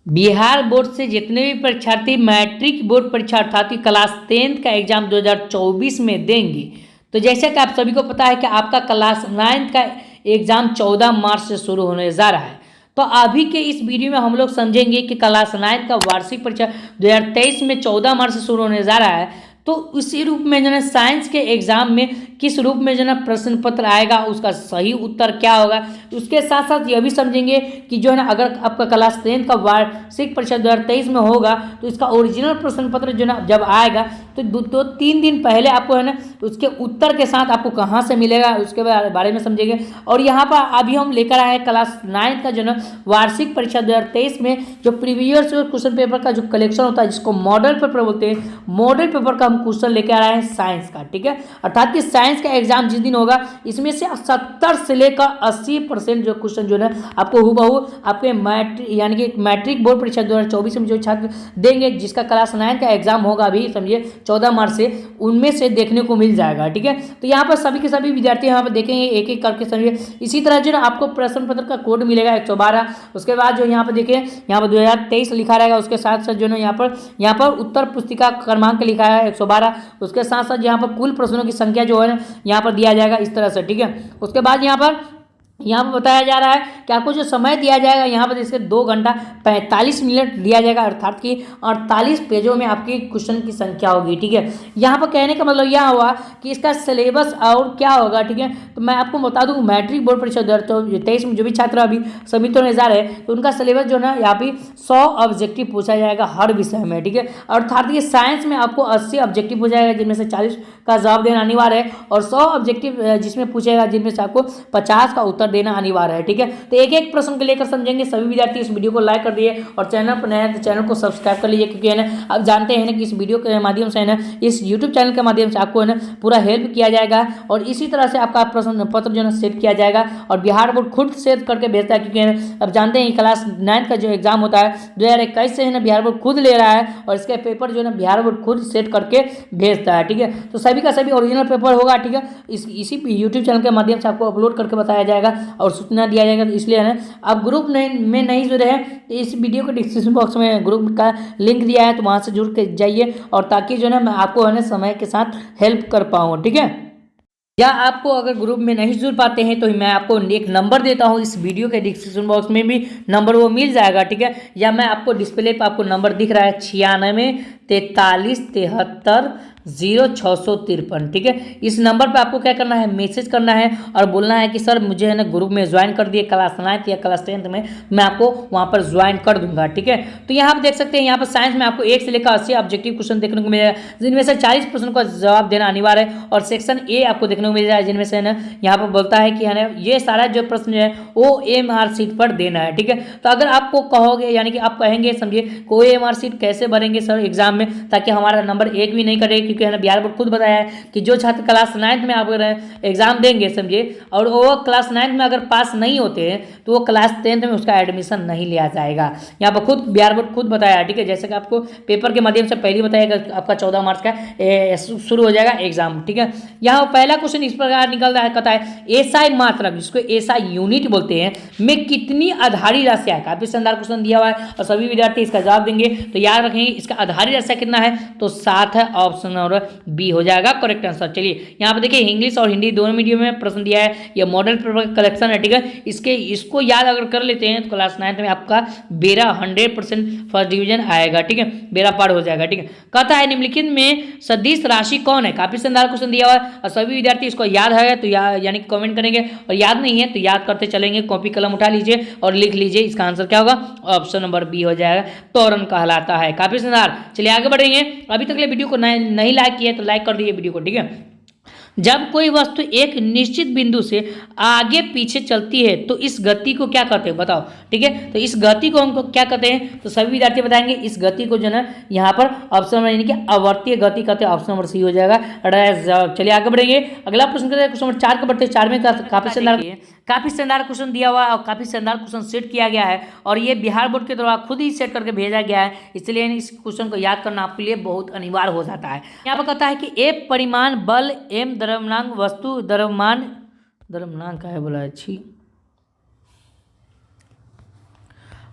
Bihar board से जितने भी परीक्षार्थी मैट्रिक बोर्ड परीक्षा अर्थात कि क्लास 10th का एग्जाम 2024 में देंगे, तो जैसा कि आप सभी को पता है कि आपका क्लास 9th का एग्जाम 14 मार्च से शुरू होने जा रहा है। तो अभी के इस वीडियो में हम लोग समझेंगे कि क्लास 9th का वार्षिक परीक्षा 2023 में 14 मार्च से शुरू होने जा रहा है, तो उसी रूप में जो है साइंस के एग्जाम में किस रूप में जो है प्रश्न पत्र आएगा, उसका सही उत्तर क्या होगा। उसके साथ साथ यह भी समझेंगे कि जो है ना अगर आपका क्लास 10th का वार्षिक परीक्षा 2023 में होगा तो इसका ओरिजिनल प्रश्न पत्र जो ना जब आएगा तो 2-3 दिन पहले आपको है ना उसके उत्तर के साथ आपको कहाँ से मिलेगा उसके बारे में समझेंगे। और यहाँ पर अभी हम लेकर आए हैं क्लास 9th का जो ना वार्षिक परीक्षा 2023 में जो प्रीवियस क्वेश्चन पेपर का जो कलेक्शन होता है जिसको मॉडल पेपर बोलते हैं, मॉडल पेपर का हम क्वेश्चन लेकर आ रहे हैं साइंस का। ठीक है, अर्थात कि साइंस का एग्जाम जिस दिन होगा इसमें से 70 से लेकर 80% जो क्वेश्चन जो है आपको हूबहू आपके यानी कि मैट्रिक बोर्ड परीक्षा 2024 में जो छात्र देंगे जिसका क्लास 9 का एग्जाम होगा अभी समझिए 14 मार्च से, उनमें से देखने को मिल जाएगा। ठीक है, तो यहाँ पर सभी के सभी विद्यार्थी यहाँ पर देखेंगे एक एक करके समझिए। इसी तरह जो ना आपको प्रश्न पत्र का कोड मिलेगा 112। उसके बाद जो यहाँ पर देखिए यहाँ पर 2023 लिखा रहेगा, उसके साथ साथ जो ना यहाँ पर उत्तर पुस्तिका क्रमांक लिखा है 112। उसके साथ साथ यहाँ पर कुल प्रश्नों की संख्या जो है यहाँ पर दिया जाएगा इस तरह से। ठीक है, उसके बाद यहाँ पर बताया जा रहा है कि आपको जो समय दिया जाएगा यहाँ पर इसके 2 घंटा 45 मिनट दिया जाएगा, अर्थात कि 48 पेजों में आपकी क्वेश्चन की संख्या होगी। ठीक है, यहाँ पर कहने का मतलब यह हुआ कि इसका सिलेबस और क्या होगा। ठीक है, तो मैं आपको बता दूँ मैट्रिक बोर्ड परीक्षा 2023 में जो भी छात्र अभी सम्मिलित होने जा रहे हैं तो उनका सिलेबस जो है यहाँ पे 100 ऑब्जेक्टिव पूछा जाएगा हर विषय में। ठीक है, अर्थात कि साइंस में आपको 80 ऑब्जेक्टिव पूछा जाएगा जिनमें से 40 का जवाब देना अनिवार्य है और 100 ऑब्जेक्टिव जिसमें पूछेगा जिनमें से आपको 50 का उत्तर देना अनिवार्य है। ठीक है, तो एक एक प्रश्न को लेकर समझेंगे। सभी विद्यार्थी इस वीडियो को लाइक कर दिए और चैनल पर नया है तो चैनल को सब्सक्राइब कर लीजिए, क्योंकि है ना आप जानते हैं ना कि इस वीडियो के माध्यम से है ना इस यूट्यूब चैनल के माध्यम से आपको है ना पूरा हेल्प किया जाएगा और इसी तरह से आपका प्रश्न पत्र जो है सेट किया जाएगा और बिहार बोर्ड खुद सेट करके भेजता है, क्योंकि अब जानते हैं क्लास 9 का जो एग्जाम होता है 2021 से है ना बिहार बोर्ड खुद ले रहा है और इसके पेपर जो है ना बिहार बोर्ड खुद सेट करके भेजता है। ठीक है, तो सभी का सभी ओरिजिनल पेपर होगा। ठीक है, इसी यूट्यूब चैनल के माध्यम से आपको अपलोड करके बताया जाएगा और सूचना दिया जाएगा। तो इसलिए है ना आप ग्रुप में नहीं जुड़े हैं तो इस वीडियो के डिस्क्रिप्शन बॉक्स में ग्रुप का लिंक दिया है तो वहाँ से जुड़ के जाइए और ताकि जो है मैं आपको है ना समय के साथ हेल्प कर पाऊँ। ठीक है, या आपको अगर ग्रुप में नहीं जुड़ पाते हैं तो मैं आपको एक नंबर देता हूं, इस वीडियो के डिस्क्रिप्शन बॉक्स में भी नंबर वो मिल जाएगा। ठीक है, या मैं आपको डिस्प्ले पे आपको नंबर दिख रहा है 9643730653। ठीक है, इस नंबर पे आपको क्या करना है मैसेज करना है और बोलना है कि सर मुझे है ना ग्रुप में ज्वाइन कर दिए क्लास 9 या क्लास 10 में, मैं आपको वहाँ पर ज्वाइन कर दूंगा। ठीक है, तो यहाँ पर देख सकते हैं यहाँ पर साइंस में आपको 1 से लेकर 80 ऑब्जेक्टिव क्वेश्चन देखने को मिलेगा जिनमें से 40 प्रश्नों का जवाब देना अनिवार्य है और सेक्शन ए आपको देखने को मिल जाए जिनमें से ना यहाँ पर बोलता है कि है ना ये सारा जो प्रश्न है वो एमआर सीट पर देना है। ठीक है, तो अगर आपको कहोगे यानी कि आप कहेंगे समझिए कोई एमआर सीट कैसे भरेंगे सर एग्जाम में ताकि हमारा नंबर 1 भी नहीं करे, क्योंकि है ना बिहार बोर्ड खुद बताया है कि जो छात्र क्लास 9 में आप एग्जाम देंगे समझिए और वो क्लास 9 में अगर पास नहीं होते हैं तो वो क्लास 10 में उसका एडमिशन नहीं लिया जाएगा। यहाँ पर खुद बिहार बोर्ड खुद बताया है। ठीक है, जैसे कि आपको पेपर के माध्यम से पहले बताया आपका 14 मार्च का शुरू हो जाएगा एग्जाम। ठीक है, यहाँ पहला क्वेश्चन इस प्रकार निकल रहा है, कहता है एसआई मात्रक जिसको एसआई यूनिट बोलते हैं में कितनी आधारी राशियां, काफी शानदार क्वेश्चन दिया हुआ है और सभी विद्यार्थी इसका जवाब देंगे। तो याद रखेंगे इसका आधारी राशियां कितना है तो 7 है, ऑप्शन नंबर बी हो जाएगा करेक्ट आंसर। चलिए यहाँ पे देखिए इंग्लिश और हिंदी दोनों मीडियम में प्रश्न दिया है, यह मॉडल पेपर कलेक्शन है। ठीक है, इसको याद अगर कर लेते हैं तो क्लास 9 में आपका बेरा 100% फर्स्ट डिवीजन आएगा। ठीक है, बेरा पार हो जाएगा। ठीक है, कहता है निम्नलिखित में सदिश राशि कौन है, काफी शानदार क्वेश्चन दिया हुआ है और सभी विद्यार्थी इसको याद है तो यानी कमेंट करेंगे और याद नहीं है तो याद करते चलेंगे, कॉपी कलम उठा लीजिए और लिख लीजिए। इसका आंसर क्या होगा ऑप्शन नंबर बी हो जाएगा, तोरण कहलाता है। काफी शानदार, चलिए आगे बढ़ेंगे। अभी तक ले वीडियो को नहीं लाइक किया तो लाइक कर दीजिए वीडियो को। ठीक है, जब कोई वस्तु एक निश्चित बिंदु से आगे पीछे चलती है तो इस गति को क्या कहते हैं बताओ। ठीक है, तो इस गति को हमको क्या कहते हैं तो सभी विद्यार्थी बताएंगे इस गति को जो है यहाँ पर ऑप्शन नंबर यानी कि आवर्तीय गति कहते हैं, ऑप्शन नंबर सी हो जाएगा। चलिए आगे बढ़ेंगे, अगला प्रश्न करते हैं क्वेश्चन नंबर 4 को बढ़ते हैं। 4 में काफी शानदार क्वेश्चन दिया हुआ है और काफी शानदार क्वेश्चन सेट किया गया है और ये बिहार बोर्ड के द्वारा खुद ही सेट करके भेजा गया है, इसलिए इस क्वेश्चन को याद करना आपके लिए बहुत अनिवार्य हो जाता है। यहाँ पर कहता है कि ए परिमाण बल एम द्रव्यमान वस्तु द्रव्यमान का है बोला अच्छी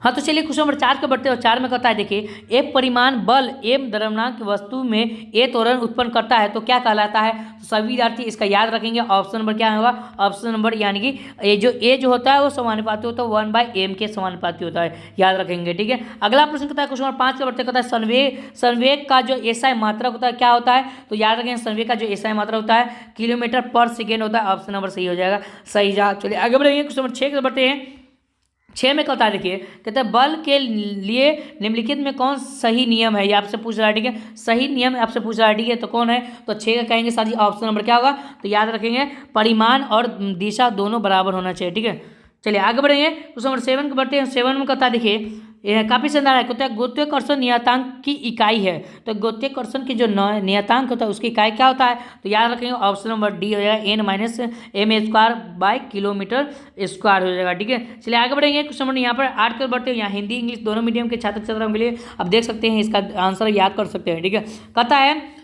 हाँ, तो चलिए क्वेश्चन नंबर 4 के बढ़ते हैं और 4 में कहता है देखिए, एक परिमाण बल एम द्रव्यमान की वस्तु में ए त्वरण उत्पन्न करता है तो क्या कहलाता है। तो सभी विद्यार्थी इसका याद रखेंगे। ऑप्शन नंबर क्या होगा, ऑप्शन नंबर यानी कि ए जो होता है वो समानुपाती होता है 1/m के समानुपाती होता है, याद रखेंगे। ठीक है, अगला प्रश्न कहता है क्वेश्चन नंबर 5 के बढ़ते कहता है संवेग का जो एसआई मात्रक होता है क्या होता है। तो याद रखेंगे संवेग का जो एसआई मात्रक होता है किलोमीटर पर सेकेंड होता है। ऑप्शन नंबर सही हो जाएगा, सही जवाब। चलिए आगे बढ़ेंगे, क्वेश्चन नंबर 6 के बढ़ते हैं। 6 में कहता है देखिए, कहते हैं बल के लिए निम्नलिखित में कौन सही नियम है, ये आपसे पूछ रहा है। ठीक है, सही नियम आपसे पूछ रहा है। ठीक है, तो कौन है, तो 6 का कहेंगे सर जी ऑप्शन नंबर क्या होगा, तो याद रखेंगे परिमाण और दिशा दोनों बराबर होना चाहिए। ठीक है, चलिए आगे बढ़ेंगे, क्वेश्चन नंबर 7 के बढ़ते हैं। 7 में कहता है देखिए, काफी शानदार है, कहता है गुरुत्वाकर्षण नियतांक की इकाई है। तो गुरुत्वाकर्षण की जो नियतांक होता है उसकी इकाई क्या होता है, तो याद रखेंगे ऑप्शन नंबर डी हो जाएगा n-m²/किलोमीटर² हो जाएगा। ठीक है, चलिए आगे बढ़ेंगे, क्वेश्चन नंबर यहाँ पर 8 कर बढ़ते हैं। यहाँ हिंदी इंग्लिश दोनों मीडियम के छात्र छात्राओं के लिए आप देख सकते हैं, इसका आंसर याद कर सकते हैं। ठीक है, कहता है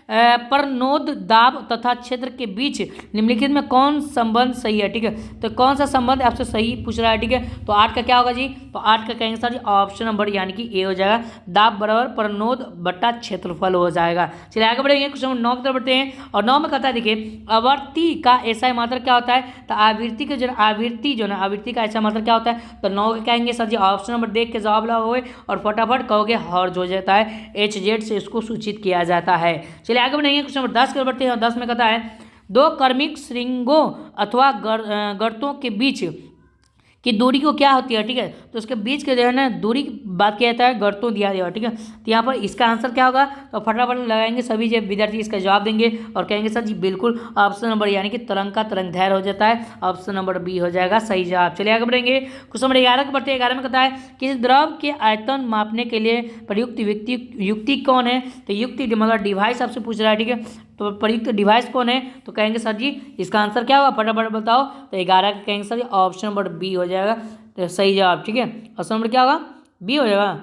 परनोद दाब तथा क्षेत्र के बीच निम्नलिखित में कौन संबंध सही है। ठीक है, तो कौन सा संबंध आपसे सही पूछ रहा है। ठीक है, तो 8 का क्या होगा जी, तो 8 का कहेंगे सर जी ऑप्शन नंबर यानी कि ए हो जाएगा, दाब बराबर परनोद बट्टा क्षेत्रफल हो जाएगा। चलिए आगे बढ़ेंगे, क्वेश्चन नंबर 9 की तरफ बढ़ते हैं और 9 में कहता है देखिए, आवृत्ति का ऐसा मात्रक क्या होता है। तो आवृत्ति जो ना आवृत्ति का ऐसा मात्रक क्या होता है, तो 9 का कहेंगे सर जी ऑप्शन नंबर देख के जवाब लगाओगे और फटाफट कहोगे हर्ज हो जाता है, HZ से इसको सूचित किया जाता है। चलिए आगे बढ़ेंगे, क्वेश्चन नंबर 10 कर बढ़ते हैं और 10 में कहता है दो क्रमिक श्रृंगों अथवा गर्तों के बीच की दूरी को क्या होती है। ठीक है, तो उसके बीच के जो है ना दूरी की बात किया जाता है, गर्तों दिया गया। ठीक है, तो यहाँ पर इसका आंसर क्या होगा, तो फटाफट लगाएंगे सभी जो विद्यार्थी इसका जवाब देंगे और कहेंगे सर जी बिल्कुल ऑप्शन नंबर यानी कि तरंग का तरंग धैर्य हो जाता है। ऑप्शन नंबर बी हो जाएगा सही जवाब। चलिए आगे बढ़ेंगे, क्वेश्चन नंबर 11 के बढ़ते हैं। 11 में कहता है किसी द्रव के आयतन मापने के लिए प्रयुक्त युक्ति कौन है। तो युक्ति मतलब डिवाइस आपसे पूछ रहा है। ठीक है, तो प्रयुक्त डिवाइस कौन है, तो कहेंगे सर जी इसका आंसर क्या होगा, फटाफट बताओ। तो 11 का कहेंगे sir ji option number B हो जाएगा, तो सही जवाब। ठीक है, ऑप्शन नंबर क्या होगा, बी हो जाएगा।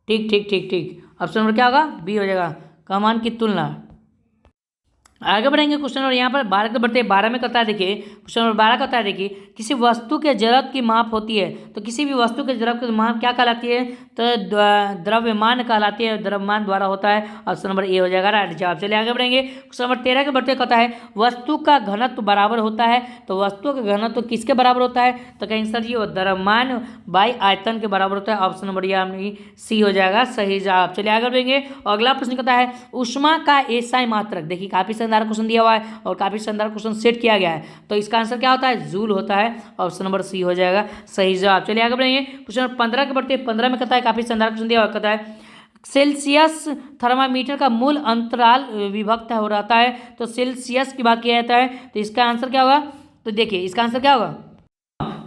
ठीक ठीक ठीक ठीक, ऑप्शन नंबर क्या होगा, बी हो जाएगा, कमान की तुलना। आगे बढ़ेंगे, क्वेश्चन नंबर यहाँ पर 12 के बढ़ते हैं। 12 में कहता है देखिए, क्वेश्चन नंबर 12 कहता है देखिए, किसी वस्तु के जड़त्व की माप होती है। तो किसी भी वस्तु के जड़त्व की माप क्या कहलाती है, तो द्रव्यमान कहलाती है, द्रव्यमान द्वारा होता है। ऑप्शन नंबर ए हो जाएगा राइट जवाब। चलिए आगे बढ़ेंगे, क्वेश्चन नंबर 13 के बढ़ते कहता है वस्तु का घनत्व बराबर होता है। तो वस्तु का घनत्व किसके बराबर होता है, तो कहेंगे सर जी वो द्रव्यमान बाई आयतन के बराबर होता है। ऑप्शन नंबर यानी सी हो जाएगा सही जवाब। चलिए आगे बढ़ेंगे, अगला प्रश्न कहता है ऊष्मा का एसआई मात्रक। देखिए काफी शानदार क्वेश्चन दिया हुआ है और काफी शानदार क्वेश्चन सेट किया गया है, तो इसका आंसर क्या होता है, जूल होता है। ऑप्शन नंबर सी हो जाएगा सही जवाब। चलिए आगे बढ़ेंगे, क्वेश्चन नंबर 15 के बढ़ते 15 में कहता है काफी शानदार क्वेश्चन दिया हुआ, कहता है सेल्सियस थर्मामीटर का मूल अंतराल विभक्त हो रहता है। तो सेल्सियस की बात किया जाता है, तो इसका आंसर क्या होगा, तो देखिए इसका आंसर क्या होगा,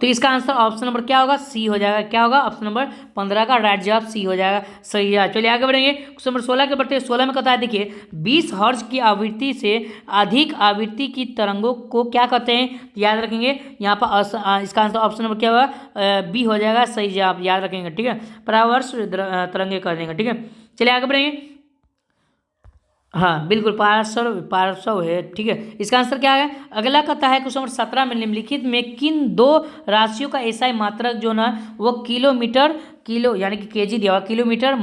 तो इसका आंसर ऑप्शन नंबर क्या होगा, सी हो जाएगा। क्या होगा, ऑप्शन नंबर 15 का राइट जवाब सी हो जाएगा सही है। चलिए आगे बढ़ेंगे, क्वेश्चन नंबर 16 के बढ़ते 16 में कहता है देखिए 20 हर्ट्ज की आवृत्ति से अधिक आवृत्ति की तरंगों को क्या कहते हैं, तो याद रखेंगे यहाँ पर इसका आंसर ऑप्शन नंबर क्या होगा, बी हो जाएगा सही जवाब, याद रखेंगे। ठीक है, परावर्ष तरंगे कर देंगे। ठीक है, चलिए आगे बढ़ेंगे, हाँ बिल्कुल पार्श्व है। ठीक है, इसका आंसर क्या है, अगला कहता है क्वेश्चन नंबर 17 में निम्नलिखित में किन दो राशियों का एसआई मात्रक जो ना वो किलो यानी कि केजी दिया हुआ, किलोमीटर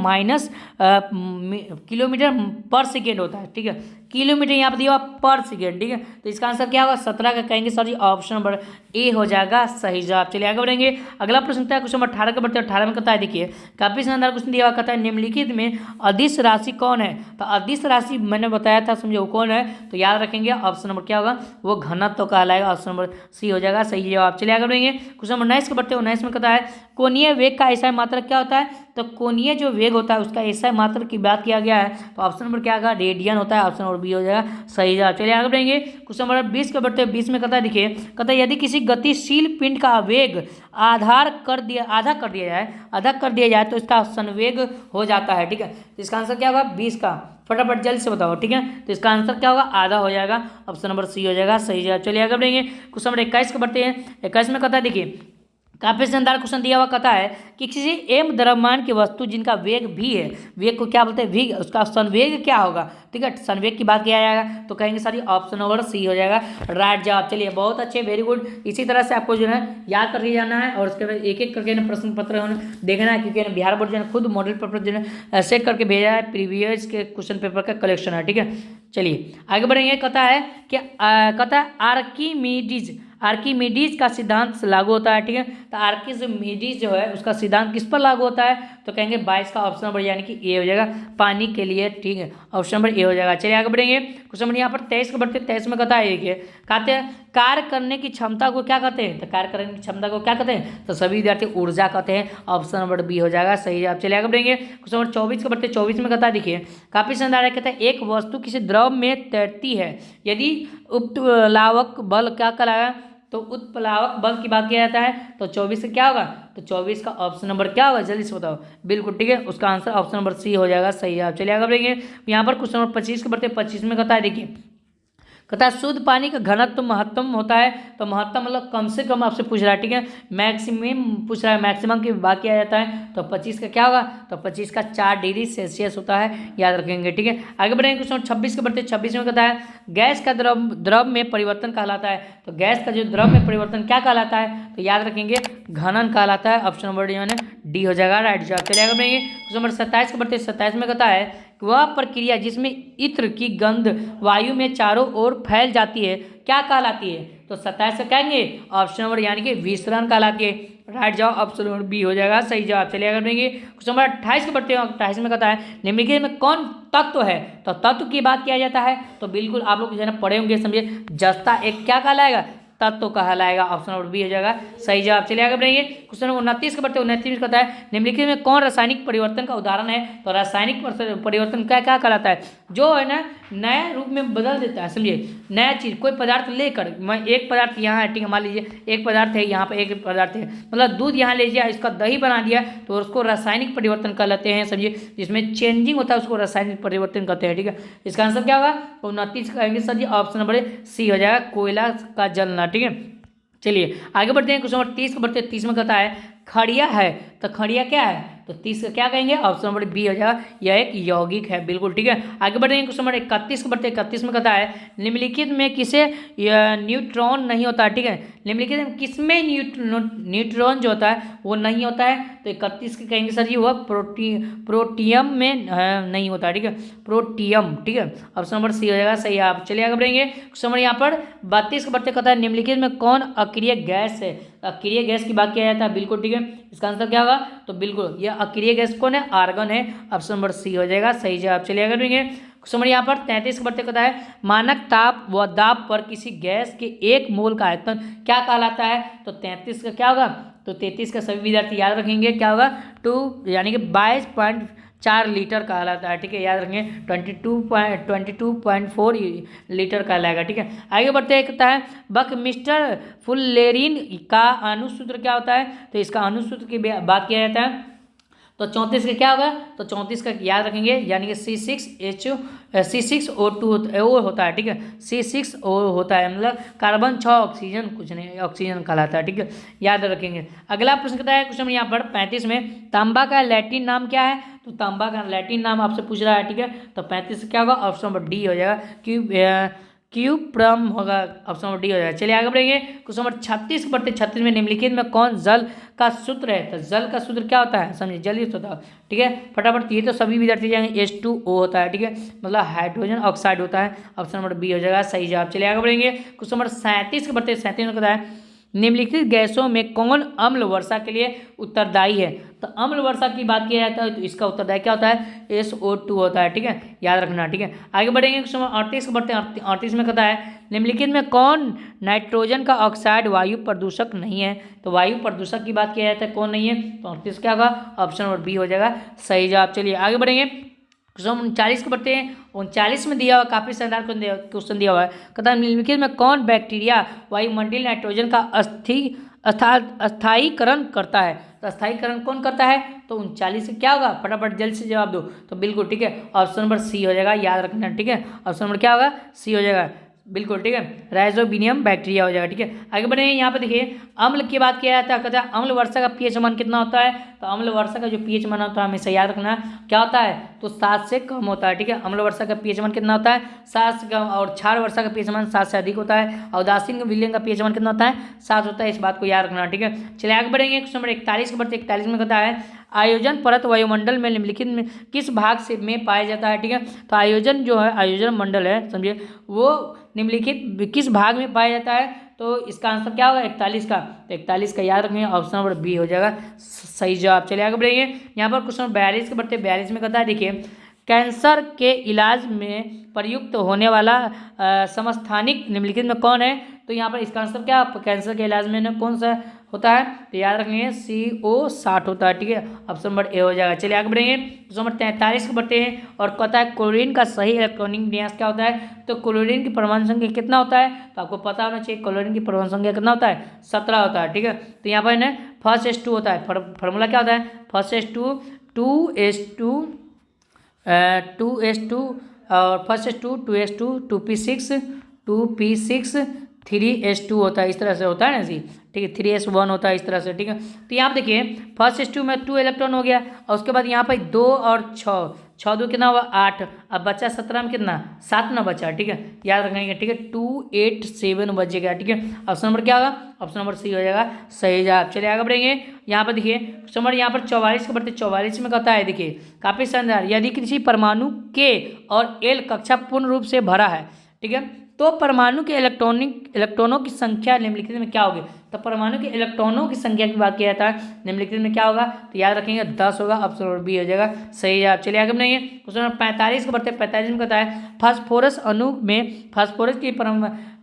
पर सेकेंड होता है। ठीक है, किलोमीटर यहाँ पर दिया हुआ पर सेकेंड। ठीक है, तो इसका आंसर क्या होगा, 17 का कहेंगे sir ji option number A हो जाएगा सही जवाब। चलिए आगे बढ़ेंगे, अगला प्रश्न है क्वेश्चन नंबर 18 के बढ़ते 18 में कहता है देखिए काफी शानदार क्वेश्चन दिया हुआ, कहता है निम्नलिखित में अदिश राशि कौन है। तो अदिश राशि मैंने बताया था, समझो वो कौन है, तो याद रखेंगे ऑप्शन नंबर क्या होगा, वो घनत्व तो कहलाएगा। ऑप्शन नंबर सी हो जाएगा सही जवाब। चलिए आगे बढ़ेंगे, क्वेश्चन नंबर 19 के बढ़ते 19 में कहता है कोणीय वेग का एसआई मात्रक क्या होता है। तो कोणीय जो वेग होता है उसका एसआई मात्रक की बात किया गया है, तो ऑप्शन नंबर क्या होगा, रेडियन होता है। ऑप्शन नंबर बी हो जाएगा सही जवाब। चलिए आगे बढ़ेंगे, क्वेश्चन नंबर 20 के बढ़ते 20 में कहता है देखिए, कहता है यदि किसी गतिशील पिंड का वेग आधा कर दिया जाए तो इसका संवेग हो जाता है। ठीक है, तो इसका आंसर क्या होगा, 20 का फटाफट जल्द से बताओ। ठीक है, तो इसका आंसर क्या होगा, आधा हो जाएगा। ऑप्शन नंबर सी हो जाएगा सही जवाब। चलिए आगे बढ़ेंगे, क्वेश्चन नंबर 21 के बढ़ते हैं। 21 में कहता है देखिए काफी शानदार क्वेश्चन दिया हुआ, कहता है कि किसी एम द्रव्यमान की वस्तु जिनका वेग भी है, वेग को क्या बोलते हैं, वेग, उसका संवेग क्या होगा। ठीक है, संवेग की बात किया जाएगा तो कहेंगे सर ये ऑप्शन नंबर सी हो जाएगा राइट जवाब। चलिए बहुत अच्छे, वेरी गुड। इसी तरह से आपको जो है याद करके जाना है और उसके बाद एक एक करके ना प्रश्न पत्र देखना है, क्योंकि बिहार बोर्ड जो है खुद मॉडल पेपर जो है सेट करके भेजा है, प्रीवियस के क्वेश्चन पेपर का कलेक्शन है। ठीक है, चलिए आगे बढ़ेंगे। कहता है कि कहता है आर्किमिडीज का सिद्धांत लागू होता है। ठीक है, तो आर्किमिडीज जो है उसका सिद्धांत किस पर लागू होता है, तो कहेंगे 22 का ऑप्शन नंबर यानी कि ए हो जाएगा, पानी के लिए। ठीक है, ऑप्शन नंबर ए हो जाएगा। चलिए आगे बढ़ेंगे। क्वेश्चन नंबर यहाँ पर 23 का बढ़ते 23 में कहता है देखिए, कहते हैं कार्य करने की क्षमता को क्या कहते हैं, तो कार्य करने की क्षमता को क्या कहते हैं, तो सभी विद्यार्थी ऊर्जा कहते हैं, ऑप्शन नंबर बी हो जाएगा सही जवाब। चलिए आगे बढ़ेंगे। क्वेश्चन नंबर 24 का बढ़ते 24 में कहता है देखिए, काफी शानदार है। कहता है एक वस्तु किसी द्रव में तैरती है यदि उत्प्लावक बल क्या कहलाएगा, तो उत्प्लावक बल की बात किया जाता है, तो 24 से क्या होगा, तो 24 का ऑप्शन नंबर क्या होगा, जल्दी से बताओ। बिल्कुल ठीक है, उसका आंसर ऑप्शन नंबर सी हो जाएगा सही जवाब। चलिए आगे बढ़ेंगे। यहाँ पर क्वेश्चन नंबर 25 के बढ़ते 25 में कहता है देखिए, कहता है शुद्ध पानी का घनत्व महत्तम होता है, तो महत्तम मतलब कम से कम आपसे पूछ रहा है। ठीक है, मैक्सिमम पूछ रहा है, मैक्सिमम की बात किया जाता है, तो 25 का क्या होगा, तो 25 का 4 डिग्री सेल्सियस होता है, याद रखेंगे। ठीक है, आगे बढ़ेंगे। क्वेश्चन 26 के बढ़ते 26 में कहता है गैस का द्रव में परिवर्तन कहलाता है, तो गैस का जो द्रव में परिवर्तन क्या कहलाता है, तो याद रखेंगे घनन कहलाता है, ऑप्शन नंबर डी हो जाएगा राइट जवाब। चलिए आगे बढ़ेंगे। क्वेश्चन नंबर 27 के बढ़ते 27 में कहता है वह प्रक्रिया जिसमें इत्र की गंध वायु में चारों ओर फैल जाती है क्या कहलाती है, तो 27 से कहेंगे ऑप्शन नंबर यानी कि विसरण कहलाती है, राइट जवाब ऑप्शन नंबर बी हो जाएगा सही जवाब। चलिए आगे बढ़ेंगे। क्वेश्चन नंबर 28 के बढ़ते हैं 28 में कहता है निम्नलिखित में कौन तत्व है, तो तत्व की बात किया जाता है, तो बिल्कुल आप लोग जो है ना पढ़े होंगे, समझिए जस्ता एक क्या कहलाएगा, तत्व कहलाएगा, ऑप्शन नंबर बी हो जाएगा सही जवाब। चलिए आगे बढ़ेंगे। क्वेश्चन नंबर 29 के बढ़ते 29 में कहता है निम्नलिखित में कौन रासायनिक परिवर्तन का उदाहरण है, तो रासायनिक परिवर्तन क्या क्या कहलाता है, जो है ना नया रूप में बदल देता है, समझिए नया चीज कोई पदार्थ लेकर, मैं एक पदार्थ यहाँ है, ठीक है, मान लीजिए एक पदार्थ है यहाँ पे, एक पदार्थ है मतलब दूध यहाँ ले लिया, इसका दही बना दिया, तो उसको रासायनिक परिवर्तन कहलाते हैं, समझिए जिसमें चेंजिंग होता है उसको रासायनिक परिवर्तन कहते हैं। ठीक है, इसका आंसर क्या होगा, 29 कहेंगे sir ji option number C हो जाएगा, कोयला का जलना। ठीक है, चलिए आगे बढ़ते हैं। क्वेश्चन नंबर 30 को बढ़ते 30 में कहता है खड़िया है, तो खड़िया क्या है, तो 30 का क्या कहेंगे, ऑप्शन नंबर बी हो जाएगा, यह एक यौगिक है, बिल्कुल ठीक है। आगे बढ़ेंगे। क्वेश्चन नंबर 31 को बढ़ते 31 में कहता है निम्नलिखित में किसे न्यूट्रॉन नहीं होता है, ठीक है, निम्नलिखित में किसमें न्यूट्रॉन जो होता है वो नहीं होता है, तो 31 के कहेंगे सर जी वह प्रोटियम में नहीं होता है, ठीक है, प्रोटियम, ठीक है, ऑप्शन नंबर सी हो जाएगा सही। आप चलिए आगे बढ़ेंगे। क्वेश्चन नंबर यहाँ पर 32 को बढ़ते कहता है निम्नलिखित में कौन अक्रिय गैस है, अक्रिय गैस की बात किया जाता है, बिल्कुल ठीक है, इसका आंसर क्या होगा, तो बिल्कुल यह अक्रिय गैस कौन है, आर्गन है, ऑप्शन नंबर सी हो जाएगा सही जवाब। चलिए आगे बढ़ेंगे। क्वेश्चन नंबर यहाँ पर 33 को बढ़ते कहता है मानक ताप व दाब पर किसी गैस के एक मोल का आयतन क्या कहलाता है, तो 33 का क्या होगा, तो 33 का सभी विद्यार्थी याद रखेंगे क्या होगा, 2 यानी कि 22.4 लीटर कहलाता है, ठीक है, याद रखेंगे 22.4 लीटर कहलाएगा। ठीक है, आगे बढ़ते हैं। कहता है बकमिस्टर फुल्लेरीन का अनुसूत्र क्या होता है, तो इसका अनुसूत्र की बात किया जाता है, तो 34 का क्या होगा, तो 34 का याद रखेंगे यानी कि C6O2 होता है, ठीक है, C6O होता है, मतलब कार्बन 6 ऑक्सीजन कुछ नहीं, ऑक्सीजन कहलाता है, ठीक है, याद रखेंगे। अगला प्रश्न कहता है क्वेश्चन यहाँ पर 35 में तांबा का लैटिन नाम क्या है, तो तांबा का लैटिन नाम आपसे पूछ रहा है, ठीक है, तो 35 क्या होगा, ऑप्शन नंबर डी हो जाएगा, क्यूप्रम होगा, ऑप्शन नंबर डी हो जाएगा। चलिए आगे बढ़ेंगे। क्वेश्चन नंबर 36 बढ़ते 36 में निम्नलिखित में कौन जल का सूत्र है, तो जल का सूत्र क्या होता है, समझिए जल्दी से बताओ, ठीक है, फटाफट, ये तो सभी विद्यार्थी जाएंगे H2O होता है, ठीक है, मतलब हाइड्रोजन ऑक्साइड होता है, ऑप्शन नंबर बी हो जाएगा सही जवाब। चलिए आगे बढ़ेंगे। क्वेश्चन नंबर 37 के बढ़ते 37 में कहता है निम्नलिखित गैसों में कौन अम्ल वर्षा के लिए उत्तरदायी है, तो अम्ल वर्षा की बात किया जाता है तो इसका उत्तरदायी क्या होता है, SO2 होता है, ठीक है, याद रखना, ठीक है। आगे बढ़ेंगे। क्वेश्चन 38 को बढ़ते हैं 38 में कहता है निम्नलिखित में कौन नाइट्रोजन का ऑक्साइड वायु प्रदूषक नहीं है, तो वायु प्रदूषक की बात किया जाता है कौन नहीं है, तो 38 क्या होगा, ऑप्शन नंबर बी हो जाएगा सही जवाब। चलिए आगे बढ़ेंगे। क्वेश्चन 39 को बढ़ते हैं 39 में दिया हुआ काफी शानदार क्वेश्चन दिया हुआ है, कहता है निम्नलिखित में कौन बैक्टीरिया वायुमंडलीय नाइट्रोजन का अस्थायीकरण करता है, तो अस्थायीकरण कौन करता है, तो 39 से क्या होगा, फटाफट जल्द से जवाब दो, तो बिल्कुल ठीक है, ऑप्शन नंबर सी हो जाएगा, याद रखना, ठीक है, ऑप्शन नंबर क्या होगा, सी हो जाएगा। बिल्कुल ठीक है, राइजोबियम बैक्टीरिया हो जाएगा। ठीक है, आगे बढ़ेंगे। यहाँ पे देखिए अम्ल की बात किया जाता है, कहता है अम्ल वर्षा का पीएच मान कितना होता है। तो अम्ल वर्षा का जो पीएच मान होता है हमेशा याद रखना क्या होता है, तो 7 से कम होता है। ठीक है, अम्ल वर्षा का पीएच मान कितना होता है, 7 से कम। और क्षार वर्षा का पीएच मान 7 से अधिक होता है। और उदासीन विलयन का पीएच मान कितना होता है, 7 होता है। इस बात को याद रखना। ठीक है, चलिए आगे बढ़ेंगे। क्वेश्चन नंबर 41 के बढ़ते 41 में कहता है आयोजन परत वायुमंडल में निम्नलिखित में किस भाग से में पाया जाता है। ठीक है, तो आयोजन जो है, आयोजन मंडल है समझिए, वो निम्नलिखित किस भाग में पाया जाता है। तो इसका आंसर क्या होगा, 41 का। तो 41 का याद रखेंगे, ऑप्शन नंबर बी हो जाएगा सही जवाब। चलिए आगे बढ़ेंगे। यहाँ पर क्वेश्चन नंबर 42 के बढ़ते 42 में कहता है देखिए कैंसर के इलाज में प्रयुक्त होने वाला समस्थानिक निम्नलिखित में कौन है। तो यहाँ पर इसका आंसर क्या, कैंसर के इलाज में ना कौन सा होता है, तो याद रखेंगे CO60 होता है। ठीक है, ऑप्शन नंबर ए हो जाएगा। चलिए आगे बढ़ेंगे। क्वेश्चन नंबर 43 को बढ़ते हैं और कहता है क्लोरीन का सही इलेक्ट्रॉनिक विन्यास क्या होता है। तो क्लोरीन की परमाणु संख्या कितना होता है, तो आपको पता होना चाहिए क्लोरीन की परमाणु संख्या कितना होता है, 17 होता है। ठीक है, तो यहाँ पर ना फर्स्ट H2 होता है, फार्मूला क्या होता है, फर्स्ट H2 2H2 और first H2 2H2 2P6 2P6 3H2 होता है, इस तरह से होता है ना जी। ठीक है, 3S1 होता है इस तरह से। ठीक है, तो यहाँ पे देखिए फर्स्ट H2 में 2 इलेक्ट्रॉन हो गया और उसके बाद यहाँ पर 2 और 6 2 कितना हुआ 8, अब बचा 17 में कितना 7 ना बचा। ठीक है, याद रखेंगे। ठीक है, 287 बचेगा। ठीक है, ऑप्शन नंबर क्या होगा, ऑप्शन नंबर सी हो जाएगा सही जवाब। चलिए आगे बढ़ेंगे। यहाँ पर देखिए नंबर यहाँ पर 44 के बढ़ते 44 में कहता है देखिए काफी शानदार, यदि किसी परमाणु के और एल कक्षा पूर्ण रूप से भरा है, ठीक है, तो परमाणु के इलेक्ट्रॉनों की संख्या निम्नलिखित में क्या होगी। तो परमाणु के इलेक्ट्रॉनों की संख्या की बात किया जाता है, निम्नलिखित में क्या होगा, तो याद रखेंगे 10 होगा, ऑप्शन नंबर बी हो जाएगा सही जवाब। चलिए आगे बढ़ेंगे। क्वेश्चन नंबर 45 को बढ़ते 45 में कहता है फास्फोरस अणु में फास्फोरस की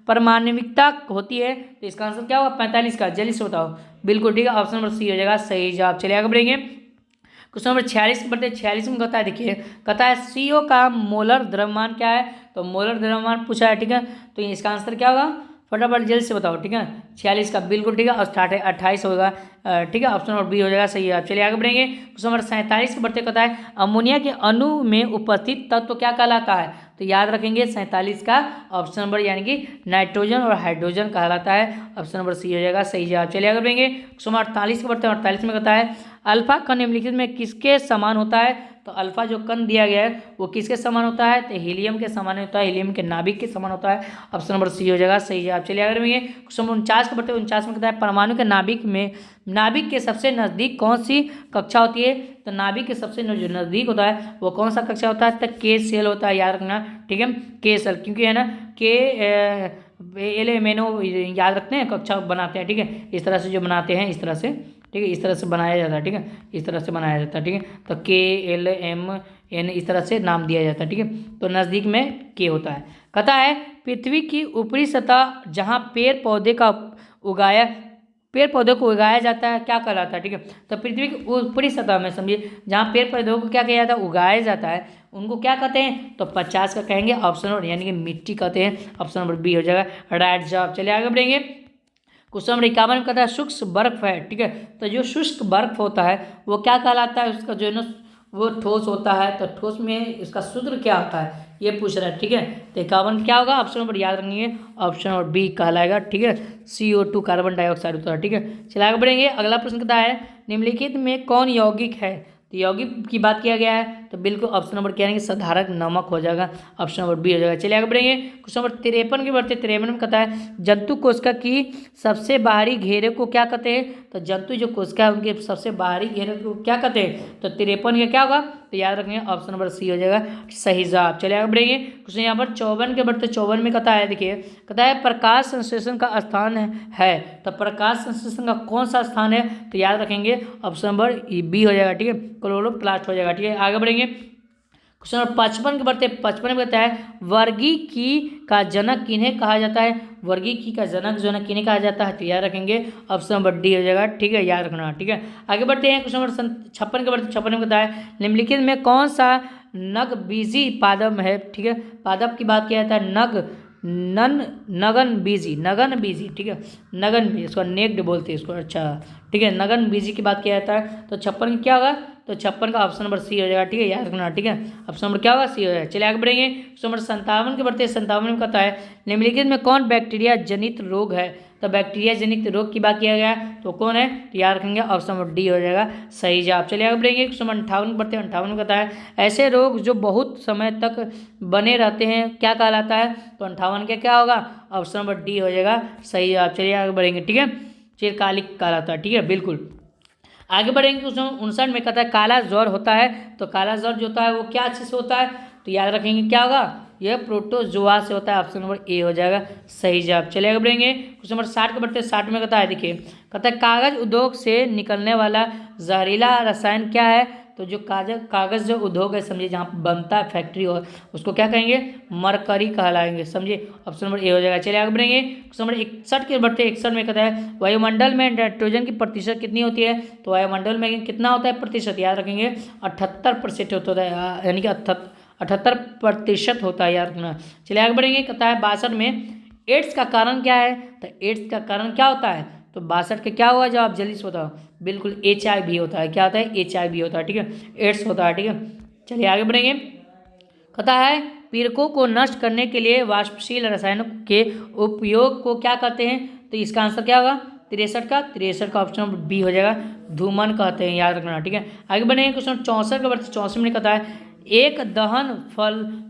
परमाणविकता होती है। तो इसका आंसर क्या होगा 45 का, जल्दी से बताओ। बिल्कुल ठीक है, ऑप्शन नंबर सी हो जाएगा सही जवाब। चलिए आगे बढ़ेंगे। क्वेश्चन नंबर 46 बढ़ते 46 में कहता है देखिए कहता है CO का मोलर द्रव्यमान क्या है। तो मोलर द्रव्यमान पूछा है। ठीक है, तो इसका आंसर क्या होगा, फटाफट जल्दी से बताओ। ठीक है, 46 का बिल्कुल ठीक है, और 28 होगा। ठीक है, ऑप्शन नंबर बी हो जाएगा सही है। चलिए आगे बढ़ेंगे। क्वेश्चन नंबर 47 के बढ़ते कहता है अमोनिया के अणु में उपस्थित तत्व क्या कहलाता है। तो याद रखेंगे 47 का ऑप्शन नंबर यानी कि नाइट्रोजन और हाइड्रोजन कहलाता है, ऑप्शन नंबर सी हो जाएगा सही जवाब। चलिए आगे बढ़ेंगे। क्वेश्चन नंबर 48 के बढ़ते हैं 48 में कहता है अल्फा कण निम्नलिखित में किसके समान होता है। तो अल्फा जो कण दिया गया है वो किसके समान होता है, तो हीलियम के समान होता है, हीलियम के नाभिक के समान होता है, ऑप्शन नंबर सी हो जाएगा सही जवाब। चलिए आगे बढ़ेंगे। क्वेश्चन नंबर 49 के बढ़ते 49 में कहता है परमाणु के नाभिक के सबसे नजदीक कौन सी कक्षा होती है। तो नाभिक के सबसे जो नजदीक होता है वो कौन सा कक्षा होता है, तो के सेल होता है, याद रखना। ठीक है, के सेल, क्योंकि है ना के एलेमेनो याद रखते हैं, कक्षा बनाते हैं। ठीक है, इस तरह से जो बनाते हैं इस तरह से, ठीक है, इस तरह से बनाया जाता है। ठीक है, इस तरह से बनाया जाता है। ठीक है, तो KLMN इस तरह से नाम दिया जाता है। ठीक है, तो नज़दीक में के होता है। कहता है पृथ्वी की ऊपरी सतह जहाँ पेड़ पौधे को उगाया जाता है क्या कहलाता है। ठीक है, तो पृथ्वी की ऊपरी सतह में समझिए जहाँ पेड़ पौधों को क्या किया जाता है, उगाया जाता है, उनको क्या कहते हैं, तो 50 का कहेंगे, ऑप्शन नंबर यानी कि मिट्टी कहते हैं, ऑप्शन नंबर बी हो जाएगा राइट जवाब। चलिए आगे बढ़ेंगे। क्वेश्चन नंबर 51 में कहता है शुष्क बर्फ है। ठीक है, तो जो शुष्क बर्फ होता है वो क्या कहलाता है, उसका जो है ना वो ठोस होता है, तो ठोस में इसका सूत्र क्या होता है ये पूछ रहा है। ठीक है, तो 51 क्या होगा, ऑप्शन नंबर याद रखेंगे, ऑप्शन नंबर बी कहलाएगा। ठीक है, CO2 कार्बन डाइऑक्साइड होता है। ठीक है, चलिए आगे बढ़ेंगे। अगला प्रश्न कहता है निम्नलिखित में कौन यौगिक है। तो यौगिक की बात किया गया है, तो बिल्कुल ऑप्शन नंबर क्या है, साधारक नमक हो जाएगा, ऑप्शन नंबर बी हो जाएगा। चलिए आगे बढ़ेंगे। क्वेश्चन नंबर 53 के बढ़ते 53 में कहता है जंतु कोशिका की सबसे बाहरी घेरे को क्या कहते हैं। तो जंतु जो कोशिका है उनके सबसे बाहरी घेरे को क्या कहते हैं, तो 53 का क्या होगा, तो याद रखेंगे, ऑप्शन नंबर सी हो जाएगा सही जवाब। चलिए आगे बढ़ेंगे। क्वेश्चन यहाँ पर 54 के बढ़ते 54 में कहता है देखिए कहता है प्रकाश संश्लेषण का स्थान है, तो प्रकाश संश्लेषण का कौन सा स्थान है, तो याद रखेंगे, ऑप्शन नंबर बी हो जाएगा। ठीक है, क्लोरोप्लास्ट हो जाएगा। ठीक है, आगे बढ़ेंगे। क्वेश्चन नंबर 55 के बढ़ते 55 में कहता है वर्गीकी का जनक किन्हें कहा जाता है। वर्गीकी का जनक जो है किन्हें कहा जाता है, तो याद रखेंगे, ऑप्शन नंबर डी हो जाएगा। ठीक है, याद रखना। ठीक है, आगे बढ़ते हैं। क्वेश्चन नंबर 56 के बढ़ते 56 में कहता है निम्नलिखित में कौन सा नगबीजी पादप है। ठीक है, पादप की बात किया जाता है नगन बीजी। ठीक है, नगन बीजी, इसको नेक्ड बोलते हैं इसको। अच्छा ठीक है, नगन बीजी की बात किया जाता है, तो 56 क्या होगा, तो 56 का ऑप्शन नंबर सी हो जाएगा। ठीक है, याद रखना। ठीक है, ऑप्शन नंबर क्या होगा? सी हो जाएगा। चलिए आगे बढ़ेंगे। क्वेश्चन नंबर 57 के बढ़ते 57 में कहता है निम्नलिखित में कौन बैक्टीरिया जनित रोग है? तो बैक्टीरिया जनित रोग की बात किया गया तो कौन है? तो याद रखेंगे ऑप्शन नंबर डी हो जाएगा सही जवाब। चलिए आगे बढ़ेंगे। क्वेश्चन नंबर 58 बढ़ते 58 में कहता है ऐसे रोग जो बहुत समय तक बने रहते हैं क्या कहलाता है? तो 58 के क्या होगा? ऑप्शन नंबर डी हो जाएगा सही जवाब। चलिए आगे बढ़ेंगे। ठीक है, चिरकालिक कहलाता है। ठीक है, बिल्कुल। आगे बढ़ेंगे। क्वेश्चन 59 में कहता है काला ज्वर होता है तो काला ज्वर जो होता है वो क्या चीज़ से होता है? तो याद रखेंगे क्या होगा? यह प्रोटोजोआ से होता है। ऑप्शन नंबर ए हो जाएगा सही जवाब। चलिए आगे बढ़ेंगे। क्वेश्चन नंबर 60 के बढ़ते 60 में कहता है देखिए, कहता है कागज उद्योग से निकलने वाला जहरीला रसायन क्या है? तो जो कागज जो उद्योग है समझिए, जहाँ बनता है फैक्ट्री हो, उसको क्या कहेंगे? मरकरी कहलाएंगे। समझिए, ऑप्शन नंबर ए हो जाएगा। चलिए आगे बढ़ेंगे। क्वेश्चन नंबर 61 के बढ़ते 61 में कहता है वायुमंडल में नाइट्रोजन की प्रतिशत कितनी होती है? तो वायुमंडल में कितना होता है प्रतिशत? याद रखेंगे 78% होता है, यानी कि 78% होता है, याद रखना। चलिए आगे बढ़ेंगे। कहता है 62 में एड्स का कारण क्या है? तो एड्स का कारण क्या होता है? तो 62 का क्या हुआ जवाब? जल्दी से बताओ। बिल्कुल HIV होता है। क्या होता है? HIV होता है। ठीक है, एड्स होता है। ठीक है, चलिए आगे बढ़ेंगे। कहता है पीड़कों को नष्ट करने के लिए वाष्पशील रसायनों के उपयोग को क्या कहते हैं? तो इसका आंसर क्या होगा? 63 का ऑप्शन बी हो जाएगा, धूमन कहते हैं, याद रखना। ठीक है, आगे बढ़ेंगे। क्वेश्चन 64 का वर्ष 64 में कहता है एक दहन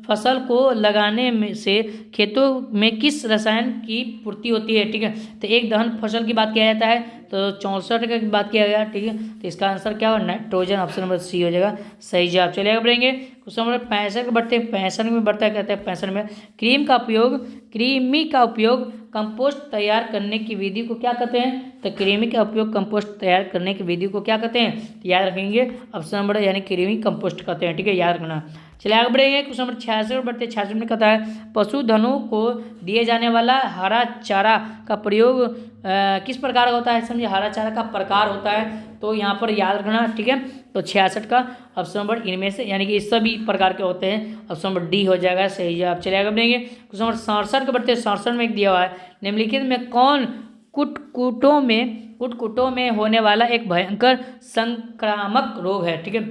फसल को लगाने में से खेतों में किस रसायन की पूर्ति होती है? ठीक है, तो एक दहन फसल की बात किया जाता है तो 64 की बात किया गया। ठीक है, तो इसका आंसर क्या होगा? नाइट्रोजन। ऑप्शन नंबर सी हो जाएगा सही जवाब। चलिए आगे बढ़ेंगे। क्वेश्चन नंबर 65 के बढ़ते 65 में बढ़ता है, कहते हैं 65 में कृमि का उपयोग कंपोस्ट तैयार करने की विधि को क्या कहते हैं? तो कृमि का उपयोग कंपोस्ट तैयार करने की विधि को क्या कहते हैं? तो याद रखेंगे ऑप्शन नंबर यानी कृमि कंपोस्ट कहते हैं। ठीक है, याद रखना। चलिए आगे बढ़ेंगे। क्वेश्चन नंबर 66 बढ़ते 66 में कहता है पशुधनों को दिए जाने वाला हरा चारा का प्रयोग किस प्रकार का होता है? समझिए, हरा चारा का प्रकार होता है तो यहाँ पर याद रखना। ठीक है, तो 66 का ऑप्शन नंबर इनमें से यानी कि इस सभी प्रकार के होते हैं, ऑप्शन नंबर डी हो जाएगा सही जवाब। चलिए आगे बढ़ेंगे। क्वेश्चन नंबर 67 के बढ़ते 67 में एक दिया हुआ है निम्नलिखित में कौन कुटकुटों में होने वाला एक भयंकर संक्रामक रोग है? ठीक है,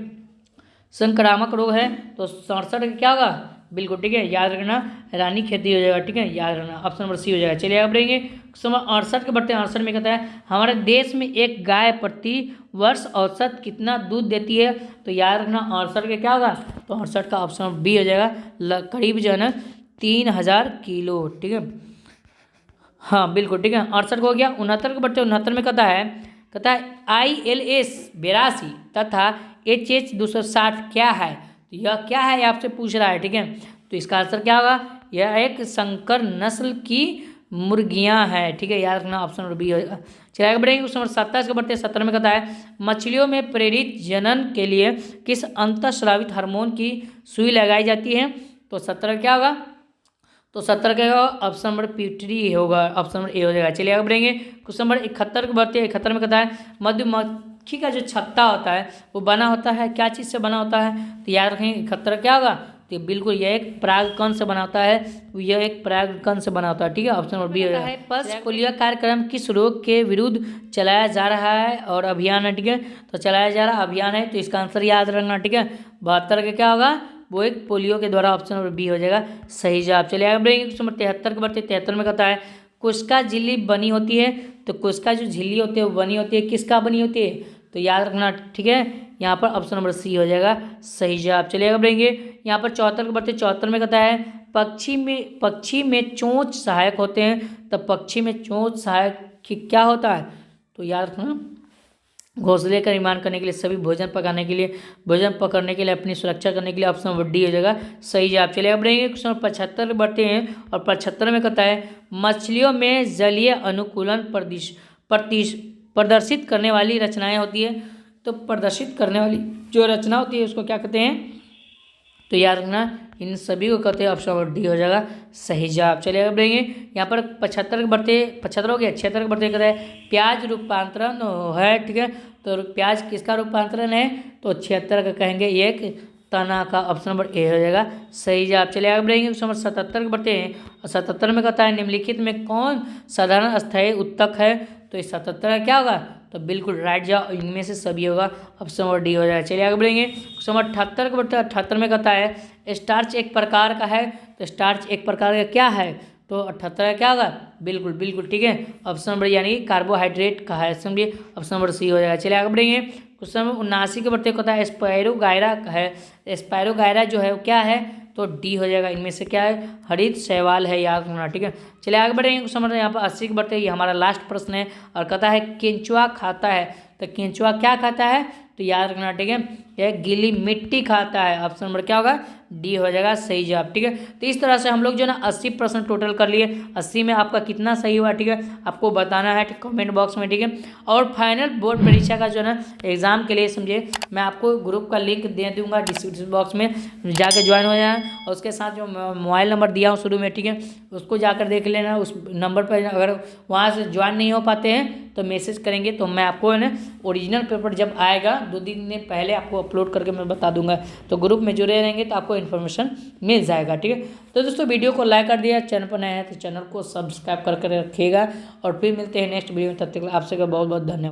संक्रामक रोग है तो 67 क्या होगा? बिल्कुल ठीक है, याद रखना रानी खेती हो जाएगा। ठीक है, याद रखना ऑप्शन नंबर सी हो जाएगा। चलिए आगे बढ़ेंगे। समय 68 के बढ़ते 68 में कहता है हमारे देश में एक गाय प्रति वर्ष औसत कितना दूध देती है? तो याद रखना 68 के क्या होगा? तो 68 का ऑप्शन बी हो जाएगा, करीब जो है ना 3000 किलो। ठीक है, हाँ बिल्कुल ठीक है, 68 हो गया। 69 के बढ़ते 69 में कहता है ILS 82 तथा HH 260 क्या है? तो यह क्या है आपसे पूछ रहा है। ठीक है, तो इसका आंसर क्या होगा? यह एक संकर नस्ल की मुर्गियां हैं। ठीक है, याद रखना ऑप्शन नंबर बी होगा। चलिए आगे बढ़ेंगे। क्वेश्चन नंबर 27 के बढ़ते 17 में कहता है मछलियों में प्रेरित जनन के लिए किस अंतःस्रावित हार्मोन की सुई लगाई जाती है? तो 17 क्या होगा? तो 17 क्या होगा? ऑप्शन नंबर पिट्यूटरी होगा, ऑप्शन नंबर ए हो जाएगा। चलिए आगे बढ़ेंगे। क्वेश्चन नंबर 71 के बढ़ते 71 में कहता है मधुमक्खी का जो छत्ता होता है वो बना होता है क्या चीज़ से बना होता है? तो याद रखेंगे 71 क्या होगा? तो बिल्कुल यह एक परागकण से बना होता है, यह एक परागकण से बना होता है। ठीक है, ऑप्शन नंबर बी हो जाएगा। पल्स पोलियो कार्यक्रम किस रोग के विरुद्ध चलाया जा रहा है और अभियान है? ठीक है, तो चलाया जा रहा अभियान है तो इसका आंसर याद रखना। ठीक है, 72 का क्या होगा? वो एक पोलियो के द्वारा, ऑप्शन नंबर बी हो जाएगा सही जवाब। चलिए आगे बढ़ेंगे। क्वेश्चन नंबर 73 के बढ़ते 73 में कहता है कोशिका झिल्ली बनी होती है, तो कोशिका जो झिल्ली होती है वो बनी होती है किसका बनी होती है? तो याद रखना। ठीक है, यहाँ पर ऑप्शन नंबर सी हो जाएगा सही जवाब। चलिए आगे बढ़ेंगे। यहाँ पर 74 के बढ़ते 74 में कहता है पक्षी में चोंच सहायक होते हैं, तो पक्षी में चोंच सहायक क्या होता है? तो याद रखना घोंसले का निर्माण करने के लिए, सभी भोजन पकाने के लिए, भोजन पकड़ने के लिए, अपनी सुरक्षा करने के लिए, ऑप्शन नंबर डी हो जाएगा सही जवाब। चलिए अब बढ़ेंगे। क्वेश्चन 75 बढ़ते हैं और 75 में कहता है मछलियों में जलीय अनुकूलन प्रदर्शित करने वाली रचनाएं होती है, तो प्रदर्शित करने वाली जो रचना होती है उसको क्या कहते हैं? तो याद रखना इन सभी को कहते हैं, ऑप्शन नंबर डी हो जाएगा सही जवाब। चलिए आगे बढ़ेंगे। यहाँ पर 75 के बढ़ते 75 हो गया, 76 के बढ़ते कहते हैं प्याज रूपांतरण है। ठीक है, तो प्याज किसका रूपांतरण है? तो 76 का कहेंगे एक तना का, ऑप्शन नंबर ए हो जाएगा सही जवाब। चलिए आगे बढ़ेंगे। ऑप्शन नंबर 77 के बढ़ते हैं और 77 में कहता है निम्नलिखित में कौन साधारण अस्थायी उत्तक है? तो इस 77 का क्या होगा? तो बिल्कुल राइट जाओ, इनमें से सभी होगा, ऑप्शन नंबर डी हो जाएगा। चलिए आगे बढ़ेंगे। क्वेश्चन नंबर 78 को 78 में कहता है स्टार्च एक प्रकार का है, तो स्टार्च एक प्रकार का क्या है, तो 78 क्या होगा, बिल्कुल बिल्कुल ठीक है, ऑप्शन नंबर यानी कार्बोहाइड्रेट का है, समझिए ऑप्शन नंबर सी हो जाएगा। चलिए आगे बढ़ेंगे। क्वेश्चन नंबर 79 के बढ़ते कहता है स्पायरोगायरा का है, स्पायरोगायरा जो है वो क्या है, तो डी हो जाएगा। इनमें से क्या है, हरित शैवाल है, याद रखना ठीक है। चलिए आगे बढ़ेंगे। क्वेश्चन नंबर यहाँ पर 80 के बढ़ते, ये हमारा लास्ट प्रश्न है और कहता है केंचुआ खाता है, तो केंचुआ क्या खाता है, तो याद रखना ठीक है, यह गीली मिट्टी खाता है, ऑप्शन नंबर क्या होगा, डी हो जाएगा सही जवाब ठीक है। तो इस तरह से हम लोग जो है ना 80% टोटल कर लिए, 80 में आपका कितना सही हुआ ठीक है, आपको बताना है कमेंट बॉक्स में ठीक है। और फाइनल बोर्ड परीक्षा का जो है ना एग्जाम के लिए समझिए मैं आपको ग्रुप का लिंक दे दूंगा डिस्क्रिप्शन बॉक्स में, जाकर ज्वाइन हो जाए और उसके साथ जो मोबाइल नंबर दिया हूँ शुरू में ठीक है, उसको जाकर देख लेना। उस नंबर पर अगर वहाँ से ज्वाइन नहीं हो पाते हैं तो मैसेज करेंगे, तो मैं आपको है ना ओरिजिनल पेपर जब आएगा 2-3 दिन पहले आपको अपलोड करके मैं बता दूंगा, तो ग्रुप में जुड़े रहेंगे तो आपको इन्फॉर्मेशन मिल जाएगा ठीक है। तो दोस्तों वीडियो को लाइक कर दिया, चैनल पर नया है तो चैनल को सब्सक्राइब करके रखिएगा और फिर मिलते हैं नेक्स्ट वीडियो में, तब तक आपसे बहुत बहुत धन्यवाद।